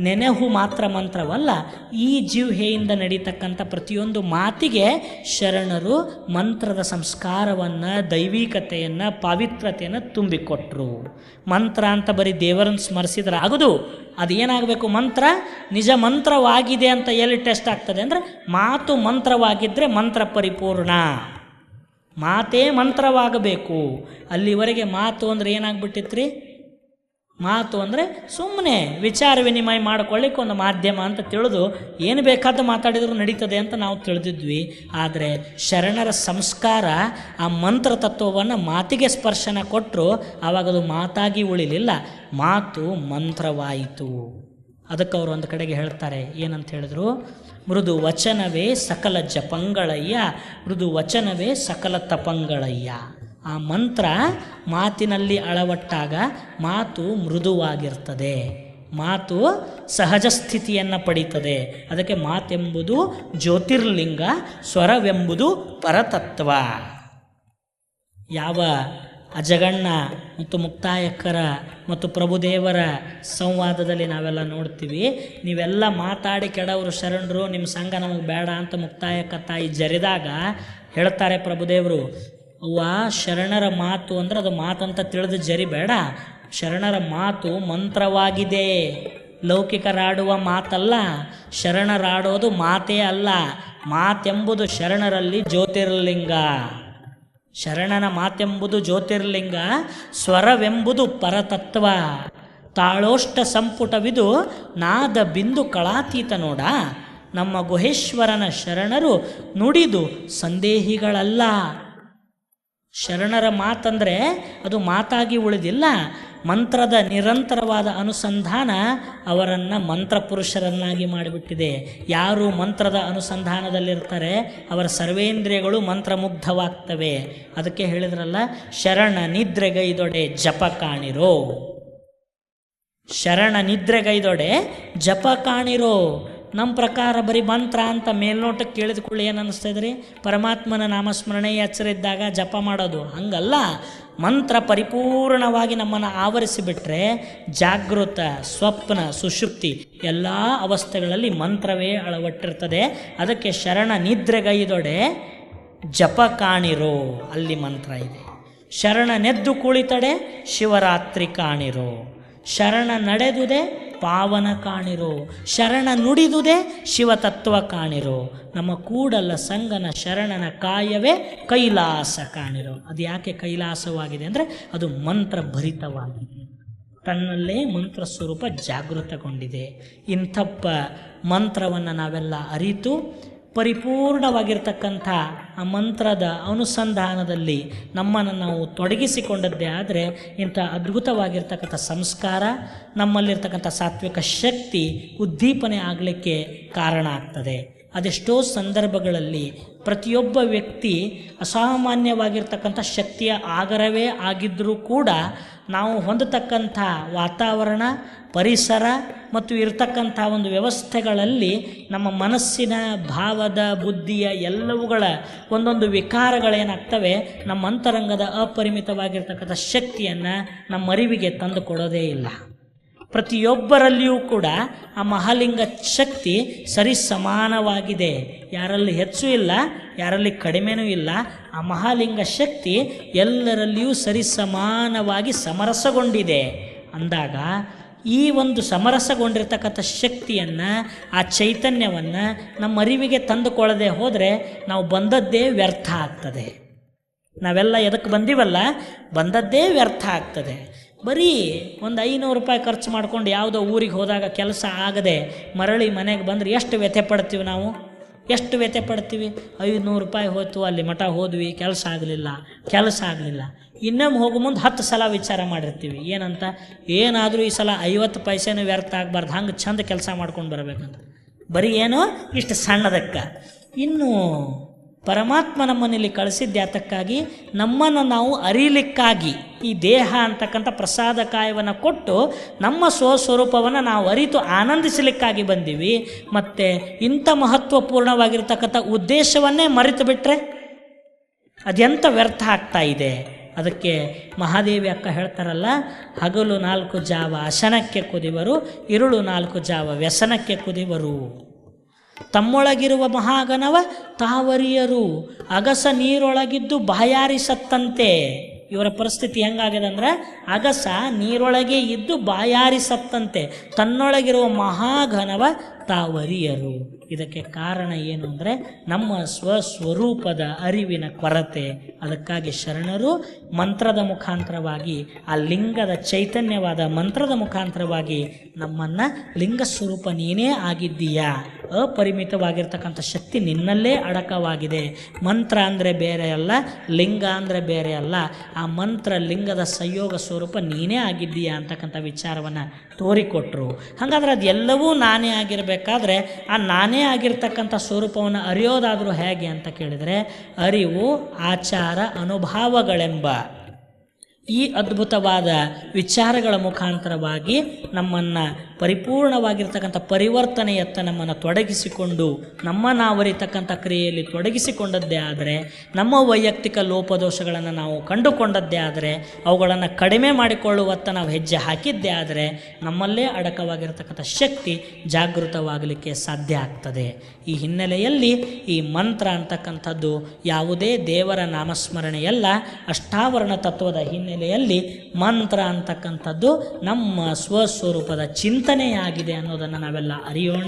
ನೆನೆಹು ಮಾತ್ರ ಮಂತ್ರವಲ್ಲ. ಈ ಜಿಹ್ವೆಯಿಂದ ನಡೀತಕ್ಕಂಥ ಪ್ರತಿಯೊಂದು ಮಾತಿಗೆ ಶರಣರು ಮಂತ್ರದ ಸಂಸ್ಕಾರವನ್ನು, ದೈವಿಕತೆಯನ್ನು, ಪಾವಿತ್ರತೆಯನ್ನು ತುಂಬಿಕೊಟ್ರು. ಮಂತ್ರ ಅಂತ ಬರೀ ದೇವರನ್ನು ಸ್ಮರಿಸಿದ್ರೆ ಆಗೋದು. ಅದೇನಾಗಬೇಕು? ಮಂತ್ರ ನಿಜ ಮಂತ್ರವಾಗಿದೆ ಅಂತ ಎಲ್ಲಿ ಟೆಸ್ಟ್ ಆಗ್ತದೆ ಅಂದರೆ, ಮಾತು ಮಂತ್ರವಾಗಿದ್ದರೆ ಮಂತ್ರ ಪರಿಪೂರ್ಣ. ಮಾತೇ ಮಂತ್ರವಾಗಬೇಕು. ಅಲ್ಲಿವರೆಗೆ ಮಾತು ಅಂದರೆ ಏನಾಗ್ಬಿಟ್ಟಿತ್ರಿ? ಮಾತು ಅಂದರೆ ಸುಮ್ಮನೆ ವಿಚಾರ ವಿನಿಮಯ ಮಾಡ್ಕೊಳ್ಳಿಕ್ಕೆ ಒಂದು ಮಾಧ್ಯಮ ಅಂತ ತಿಳಿದು ಏನು ಬೇಕಾದ ಮಾತಾಡಿದರೂ ನಡೀತದೆ ಅಂತ ನಾವು ತಿಳಿದಿದ್ವಿ. ಆದರೆ ಶರಣರ ಸಂಸ್ಕಾರ ಆ ಮಂತ್ರ ತತ್ವವನ್ನು ಮಾತಿಗೆ ಸ್ಪರ್ಶನ ಕೊಟ್ಟರು. ಆವಾಗದು ಮಾತಾಗಿ ಉಳಿಲಿಲ್ಲ, ಮಾತು ಮಂತ್ರವಾಯಿತು. ಅದಕ್ಕೆ ಅವರು ಒಂದು ಕಡೆಗೆ ಹೇಳ್ತಾರೆ, ಏನಂತ ಹೇಳಿದ್ರು? ಮೃದು ವಚನವೇ ಸಕಲ ಜಪಂಗಳಯ್ಯ, ಮೃದು ವಚನವೇ ಸಕಲ ತಪಂಗಳಯ್ಯ. ಆ ಮಂತ್ರ ಮಾತಿನಲ್ಲಿ ಅಳವಟ್ಟಾಗ ಮಾತು ಮೃದುವಾಗಿರ್ತದೆ, ಮಾತು ಸಹಜ ಸ್ಥಿತಿಯನ್ನು ಪಡೀತದೆ. ಅದಕ್ಕೆ ಮಾತೆಂಬುದು ಜ್ಯೋತಿರ್ಲಿಂಗ, ಸ್ವರವೆಂಬುದು ಪರತತ್ವ. ಯಾವ ಅಜಗಣ್ಣ ಮತ್ತು ಮುಕ್ತಾಯಕ್ಕರ ಮತ್ತು ಪ್ರಭುದೇವರ ಸಂವಾದದಲ್ಲಿ ನಾವೆಲ್ಲ ನೋಡ್ತೀವಿ, ನೀವೆಲ್ಲ ಮಾತಾಡಿ ಕೆಡವರು ಶರಣರು, ನಿಮ್ಮ ಸಂಘ ನಮಗೆ ಬೇಡ ಅಂತ ಮುಕ್ತಾಯಕ್ಕ ತಾಯಿ ಜರಿದಾಗ ಹೇಳ್ತಾರೆ ಪ್ರಭುದೇವರು, ಅವ್ವ ಶರಣರ ಮಾತು ಅಂದರೆ ಅದು ಮಾತಂತ ತಿಳಿದು ಜರಿ ಬೇಡ, ಶರಣರ ಮಾತು ಮಂತ್ರವಾಗಿದೆ, ಲೌಕಿಕರಾಡುವ ಮಾತಲ್ಲ. ಶರಣರಾಡೋದು ಮಾತೇ ಅಲ್ಲ, ಮಾತೆಂಬುದು ಶರಣರಲ್ಲಿ ಜ್ಯೋತಿರ್ಲಿಂಗ. ಶರಣನ ಮಾತೆಂಬುದು ಜ್ಯೋತಿರ್ಲಿಂಗ, ಸ್ವರವೆಂಬುದು ಪರತತ್ವ. ತಾಳೋಷ್ಟ ಸಂಪುಟವಿದು ನಾದ ಬಿಂದು ಕಳಾತೀತ ನೋಡ. ನಮ್ಮ ಗುಹೇಶ್ವರನ ಶರಣರು ನುಡಿದು ಸಂದೇಹಿಗಳಲ್ಲ. ಶರಣರ ಮಾತಂದರೆ ಅದು ಮಾತಾಗಿ ಉಳಿದಿಲ್ಲ, ಮಂತ್ರದ ನಿರಂತರವಾದ ಅನುಸಂಧಾನ ಅವರನ್ನು ಮಂತ್ರ ಪುರುಷರನ್ನಾಗಿ ಮಾಡಿಬಿಟ್ಟಿದೆ. ಯಾರು ಮಂತ್ರದ ಅನುಸಂಧಾನದಲ್ಲಿರ್ತಾರೆ ಅವರ ಸರ್ವೇಂದ್ರಿಯಗಳು ಮಂತ್ರಮುಗ್ಧವಾಗ್ತವೆ. ಅದಕ್ಕೆ ಹೇಳಿದ್ರಲ್ಲ, ಶರಣ ನಿದ್ರೆಗೈದೊಡೆ ಜಪ ಕಾಣಿರೋ, ಶರಣ ನಿದ್ರೆಗೈದೊಡೆ ಜಪ ಕಾಣಿರೋ. ನಮ್ಮ ಪ್ರಕಾರ ಬರೀ ಮಂತ್ರ ಅಂತ ಮೇಲ್ನೋಟಕ್ಕೆ ಕೇಳಿದುಕೊಳ್ಳಿ ಏನು ಅನ್ನಿಸ್ತದೆ ರೀ? ಪರಮಾತ್ಮನ ನಾಮಸ್ಮರಣೆ ಎಚ್ಚರ ಇದ್ದಾಗ ಜಪ ಮಾಡೋದು ಹಂಗಲ್ಲ. ಮಂತ್ರ ಪರಿಪೂರ್ಣವಾಗಿ ನಮ್ಮನ್ನು ಆವರಿಸಿಬಿಟ್ರೆ ಜಾಗೃತ, ಸ್ವಪ್ನ, ಸುಷುಪ್ತಿ ಎಲ್ಲ ಅವಸ್ಥೆಗಳಲ್ಲಿ ಮಂತ್ರವೇ ಅಳವಟ್ಟಿರ್ತದೆ. ಅದಕ್ಕೆ ಶರಣ ನಿದ್ರೆಗೈದೊಡೆ ಜಪ ಕಾಣಿರೋ, ಅಲ್ಲಿ ಮಂತ್ರ ಇದೆ. ಶರಣ ನೆದ್ದು ಕುಳಿತಡೆ ಶಿವರಾತ್ರಿ ಕಾಣಿರೋ, ಶರಣ ನಡೆದುದೇ ಪಾವನ ಕಾಣಿರೋ, ಶರಣ ನುಡಿದುದೇ ಶಿವತತ್ವ ಕಾಣಿರೋ. ನಮ್ಮ ಕೂಡಲ ಸಂಗನ ಶರಣನ ಕಾಯವೇ ಕೈಲಾಸ ಕಾಣಿರೋ. ಅದು ಯಾಕೆ ಕೈಲಾಸವಾಗಿದೆ ಅಂದರೆ ಅದು ಮಂತ್ರ ಭರಿತವಾಗಿದೆ. ತನ್ನಲ್ಲೇ ಮಂತ್ರ ಸ್ವರೂಪ ಜಾಗೃತಗೊಂಡಿದೆ. ಇಂಥಪ್ಪ ಮಂತ್ರವನ್ನು ನಾವೆಲ್ಲ ಅರಿತು ಪರಿಪೂರ್ಣವಾಗಿರ್ತಕ್ಕಂಥ ಆ ಮಂತ್ರದ ಅನುಸಂಧಾನದಲ್ಲಿ ನಮ್ಮನ್ನು ನಾವು ತೊಡಗಿಸಿಕೊಂಡದ್ದೇ ಆದರೆ ಇಂಥ ಅದ್ಭುತವಾಗಿರ್ತಕ್ಕಂಥ ಸಂಸ್ಕಾರ, ನಮ್ಮಲ್ಲಿರ್ತಕ್ಕಂಥ ಸಾತ್ವಿಕ ಶಕ್ತಿ ಉದ್ದೀಪನೆ ಆಗಲಿಕ್ಕೆ ಕಾರಣ ಆಗ್ತದೆ. ಅದೆಷ್ಟೋ ಸಂದರ್ಭಗಳಲ್ಲಿ ಪ್ರತಿಯೊಬ್ಬ ವ್ಯಕ್ತಿ ಅಸಾಮಾನ್ಯವಾಗಿರ್ತಕ್ಕಂಥ ಶಕ್ತಿಯ ಆಗರವೇ ಆಗಿದ್ದರೂ ಕೂಡ ನಾವು ಹೊಂದತಕ್ಕಂಥ ವಾತಾವರಣ, ಪರಿಸರ ಮತ್ತು ಇರತಕ್ಕಂಥ ಒಂದು ವ್ಯವಸ್ಥೆಗಳಲ್ಲಿ ನಮ್ಮ ಮನಸ್ಸಿನ ಭಾವದ ಬುದ್ಧಿಯ ಎಲ್ಲವುಗಳ ಒಂದೊಂದು ವಿಕಾರಗಳೇನಾಗ್ತವೆ ನಮ್ಮ ಅಂತರಂಗದ ಅಪರಿಮಿತವಾಗಿರ್ತಕ್ಕಂಥ ಶಕ್ತಿಯನ್ನು ನಮ್ಮ ಅರಿವಿಗೆ ತಂದು ಕೊಡೋದೇ ಇಲ್ಲ. ಪ್ರತಿಯೊಬ್ಬರಲ್ಲಿಯೂ ಕೂಡ ಆ ಮಹಾಲಿಂಗ ಶಕ್ತಿ ಸರಿ ಸಮಾನವಾಗಿದೆ. ಯಾರಲ್ಲಿ ಹೆಚ್ಚು ಇಲ್ಲ, ಯಾರಲ್ಲಿ ಕಡಿಮೆನೂ ಇಲ್ಲ. ಆ ಮಹಾಲಿಂಗ ಶಕ್ತಿ ಎಲ್ಲರಲ್ಲಿಯೂ ಸರಿ ಸಮಾನವಾಗಿ ಸಮರಸಗೊಂಡಿದೆ ಅಂದಾಗ ಈ ಒಂದು ಸಮರಸಗೊಂಡಿರ್ತಕ್ಕಂಥ ಶಕ್ತಿಯನ್ನು, ಆ ಚೈತನ್ಯವನ್ನು ನಮ್ಮ ಅರಿವಿಗೆ ತಂದುಕೊಳ್ಳದೆ ಹೋದರೆ ನಾವು ಬಂದದ್ದೇ ವ್ಯರ್ಥ ಆಗ್ತದೆ. ನಾವೆಲ್ಲ ಎದಕ್ಕೆ ಬಂದೀವಲ್ಲ, ಬಂದದ್ದೇ ವ್ಯರ್ಥ ಆಗ್ತದೆ. ಬರೀ ಒಂದು 500 ರೂಪಾಯಿ ಖರ್ಚು ಮಾಡ್ಕೊಂಡು ಯಾವುದೋ ಊರಿಗೆ ಹೋದಾಗ ಕೆಲಸ ಆಗದೆ ಮರಳಿ ಮನೆಗೆ ಬಂದರೆ ಎಷ್ಟು ವ್ಯಥೆ ಪಡ್ತೀವಿ ನಾವು, ಎಷ್ಟು ವ್ಯಥೆ ಪಡ್ತೀವಿ. 500 ರೂಪಾಯಿ ಹೋಯ್ತು, ಅಲ್ಲಿ ಮಠ ಹೋದ್ವಿ, ಕೆಲಸ ಆಗಲಿಲ್ಲ. ಇನ್ನೊಮ್ಮೆ ಹೋಗೋ ಮುಂದೆ 10 ಸಲ ವಿಚಾರ ಮಾಡಿರ್ತೀವಿ. ಏನಂತ, ಏನಾದರೂ ಈ ಸಲ 50 ಪೈಸೆನೂ ವ್ಯರ್ಥ ಆಗಬಾರ್ದು, ಹಂಗೆ ಚಂದ ಕೆಲಸ ಮಾಡ್ಕೊಂಡು ಬರಬೇಕಂತ. ಬರೀ ಏನೋ ಇಷ್ಟು ಸಣ್ಣದಕ್ಕೆ. ಇನ್ನು ಪರಮಾತ್ಮ ನಮ್ಮನ್ನಿಲ್ಲಿ ಕಳಿಸಿದ್ದೆ ಅದಕ್ಕಾಗಿ, ನಮ್ಮನ್ನು ನಾವು ಅರಿಲಿಕ್ಕಾಗಿ ಈ ದೇಹ ಅಂತಕ್ಕಂಥ ಪ್ರಸಾದ ಕಾಯವನ್ನು ಕೊಟ್ಟು ನಮ್ಮ ಸ್ವಸ್ವರೂಪವನ್ನು ನಾವು ಅರಿತು ಆನಂದಿಸಲಿಕ್ಕಾಗಿ ಬಂದೀವಿ. ಮತ್ತು ಇಂಥ ಮಹತ್ವಪೂರ್ಣವಾಗಿರ್ತಕ್ಕಂಥ ಉದ್ದೇಶವನ್ನೇ ಮರೆತು ಬಿಟ್ಟರೆ ಅದೆಂಥ ವ್ಯರ್ಥ ಆಗ್ತಾ ಇದೆ. ಅದಕ್ಕೆ ಮಹಾದೇವಿ ಅಕ್ಕ ಹೇಳ್ತಾರಲ್ಲ, ಹಗಲು 4 ಜಾವ ಅಶನಕ್ಕೆ ಕುದಿವರು, ಇರುಳು 4 ಜಾವ ವ್ಯಸನಕ್ಕೆ ಕುದಿವರು. ತಮ್ಮೊಳಗಿರುವ ಮಹಾಗಣವ ತಾವರಿಯರು, ಅಗಸ ನೀರೊಳಗಿದ್ದು ಬಾಯಾರಿಸತ್ತಂತೆ. ಇವರ ಪರಿಸ್ಥಿತಿ ಹೆಂಗಾಗಿದೆ ಅಂದರೆ, ಅಗಸ ನೀರೊಳಗೆ ಇದ್ದು ಬಾಯಾರಿಸತ್ತಂತೆ, ತನ್ನೊಳಗಿರುವ ಮಹಾಘನವ ತಾವರಿಯರು. ಇದಕ್ಕೆ ಕಾರಣ ಏನು ಅಂದರೆ ನಮ್ಮ ಸ್ವಸ್ವರೂಪದ ಅರಿವಿನ ಕೊರತೆ. ಅದಕ್ಕಾಗಿ ಶರಣರು ಮಂತ್ರದ ಮುಖಾಂತರವಾಗಿ, ಆ ಲಿಂಗದ ಚೈತನ್ಯವಾದ ಮಂತ್ರದ ಮುಖಾಂತರವಾಗಿ ನಮ್ಮನ್ನು ಲಿಂಗ ಸ್ವರೂಪ ನೀನೇ ಆಗಿದ್ದೀಯಾ, ಅಪರಿಮಿತವಾಗಿರ್ತಕ್ಕಂಥ ಶಕ್ತಿ ನಿನ್ನಲ್ಲೇ ಅಡಕವಾಗಿದೆ. ಮಂತ್ರ ಅಂದರೆ ಬೇರೆ ಅಲ್ಲ, ಲಿಂಗ ಅಂದರೆ ಬೇರೆ ಅಲ್ಲ. ಆ ಮಂತ್ರ ಲಿಂಗದ ಸಂಯೋಗ ಸ್ವರೂಪ ನೀನೇ ಆಗಿದ್ದೀಯಾ ಅಂತಕ್ಕಂಥ ವಿಚಾರವನ್ನು ತೋರಿಕೊಟ್ರು. ಹಾಗಾದ್ರೆ ಅದೆಲ್ಲವೂ ನಾನೇ ಆಗಿರಬೇಕಾದ್ರೆ ಆ ನಾನೇ ಆಗಿರ್ತಕ್ಕಂಥ ಸ್ವರೂಪವನ್ನು ಅರಿಯೋದಾದರೂ ಹೇಗೆ ಅಂತ ಕೇಳಿದರೆ, ಅರಿವು, ಆಚಾರ, ಅನುಭಾವಗಳೆಂಬ ಈ ಅದ್ಭುತವಾದ ವಿಚಾರಗಳ ಮುಖಾಂತರವಾಗಿ ನಮ್ಮನ್ನು ಪರಿಪೂರ್ಣವಾಗಿರ್ತಕ್ಕಂಥ ಪರಿವರ್ತನೆಯತ್ತ ನಮ್ಮನ್ನು ತೊಡಗಿಸಿಕೊಂಡು ನಮ್ಮ ನಾವರಿತಕ್ಕಂಥ ಕ್ರಿಯೆಯಲ್ಲಿ ತೊಡಗಿಸಿಕೊಂಡದ್ದೇ ಆದರೆ, ನಮ್ಮ ವೈಯಕ್ತಿಕ ಲೋಪದೋಷಗಳನ್ನು ನಾವು ಕಂಡುಕೊಂಡದ್ದೇ ಆದರೆ, ಅವುಗಳನ್ನು ಕಡಿಮೆ ಮಾಡಿಕೊಳ್ಳುವತ್ತ ನಾವು ಹೆಜ್ಜೆ ಹಾಕಿದ್ದೇ ಆದರೆ ನಮ್ಮಲ್ಲೇ ಅಡಕವಾಗಿರ್ತಕ್ಕಂಥ ಶಕ್ತಿ ಜಾಗೃತವಾಗಲಿಕ್ಕೆ ಸಾಧ್ಯ ಆಗ್ತದೆ. ಈ ಹಿನ್ನೆಲೆಯಲ್ಲಿ ಈ ಮಂತ್ರ ಅಂತಕ್ಕಂಥದ್ದು ಯಾವುದೇ ದೇವರ ನಾಮಸ್ಮರಣೆಯಲ್ಲ, ಅಷ್ಟಾವರಣ ತತ್ವದ ಹಿನ್ನೆಲೆಯಲ್ಲಿ ಮಂತ್ರ ಅಂತಕ್ಕಂಥದ್ದು ನಮ್ಮ ಸ್ವಸ್ವರೂಪದ ಚಿಂತನೆಯಾಗಿದೆ ಅನ್ನೋದನ್ನು ನಾವೆಲ್ಲ ಅರಿಯೋಣ.